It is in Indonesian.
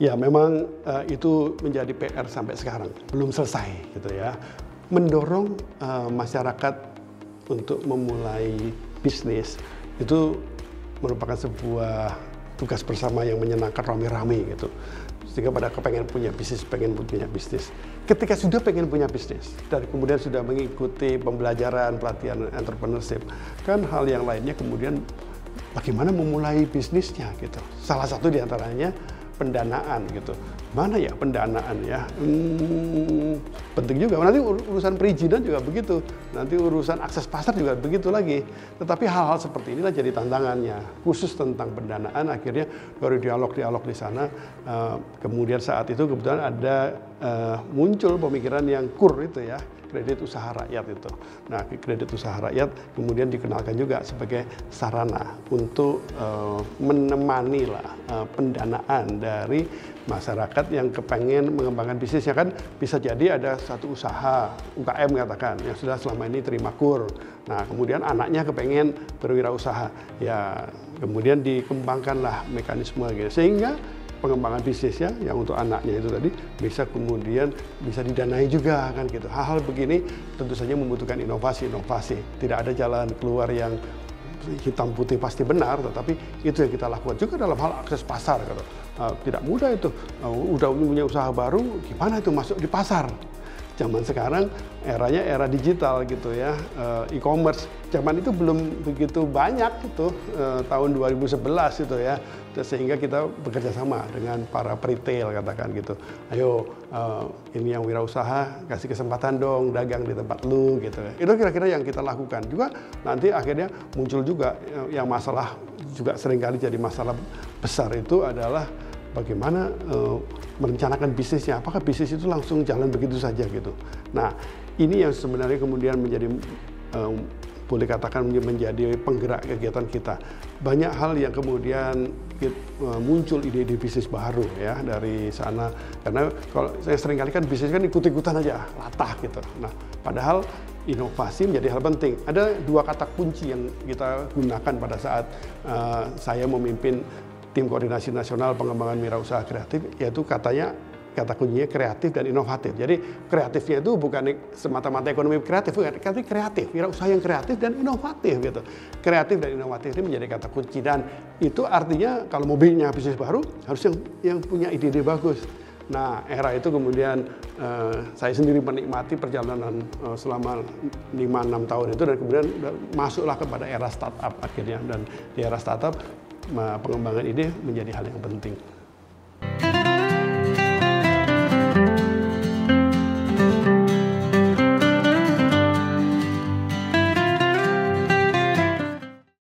Ya memang itu menjadi PR sampai sekarang, belum selesai gitu ya. Mendorong masyarakat untuk memulai bisnis itu merupakan sebuah tugas bersama yang menyenangkan rame-rame gitu. Sehingga pada kepengen punya bisnis. Ketika sudah pengen punya bisnis dan kemudian sudah mengikuti pembelajaran pelatihan entrepreneurship, kan hal yang lainnya kemudian bagaimana memulai bisnisnya gitu. Salah satu diantaranya pendanaan gitu. Mana ya pendanaan ya? Penting juga. Nanti urusan perizinan juga begitu. Nanti urusan akses pasar juga begitu lagi. Tetapi hal-hal seperti inilah jadi tantangannya. Khusus tentang pendanaan akhirnya dari dialog-dialog di sana. Kemudian saat itu kebetulan ada muncul pemikiran yang KUR itu ya. Kredit usaha rakyat itu. Nah, kredit usaha rakyat kemudian dikenalkan juga sebagai sarana untuk menemani pendanaan dari masyarakat yang kepengen mengembangkan bisnisnya. Kan bisa jadi ada satu usaha UKM katakan yang sudah selama ini terima KUR. Nah, kemudian anaknya kepengen berwirausaha. Ya, kemudian dikembangkanlah mekanisme gitu. Sehingga pengembangan bisnisnya yang untuk anaknya itu tadi bisa kemudian bisa didanai juga kan gitu. Hal-hal begini tentu saja membutuhkan inovasi. Tidak ada jalan keluar yang hitam putih pasti benar, tetapi itu yang kita lakukan juga dalam hal akses pasar gitu. Tidak mudah itu. Udah punya usaha baru, gimana itu masuk di pasar? Zaman sekarang eranya era digital gitu ya, e-commerce. Zaman itu belum begitu banyak gitu, tahun 2011 itu ya. Sehingga kita bekerja sama dengan para retail katakan gitu. Ayo ini yang wirausaha kasih kesempatan dong dagang di tempat lu gitu. Itu kira-kira yang kita lakukan. Juga nanti akhirnya muncul juga yang masalah juga seringkali jadi masalah besar itu adalah bagaimana merencanakan bisnisnya, apakah bisnis itu langsung jalan begitu saja gitu. Nah, ini yang sebenarnya kemudian menjadi boleh katakan menjadi penggerak kegiatan kita. Banyak hal yang kemudian muncul ide-ide bisnis baru ya dari sana. Karena kalau saya seringkali kan bisnis kan ikut-ikutan aja, latah gitu. Nah, padahal inovasi menjadi hal penting. Ada dua kata kunci yang kita gunakan pada saat saya memimpin tim koordinasi nasional pengembangan wirausaha kreatif, yaitu kata kuncinya kreatif dan inovatif. Jadi kreatifnya itu bukan semata-mata ekonomi kreatif, tapi kreatif, wirausaha yang kreatif dan inovatif gitu. Kreatif dan inovatif ini menjadi kata kunci dan itu artinya kalau mobilnya bisnis baru harus yang punya ide-ide bagus. Nah, era itu kemudian saya sendiri menikmati perjalanan selama 5-6 tahun itu dan kemudian masuklah kepada era startup akhirnya dan di era startup pengembangan ide menjadi hal yang penting.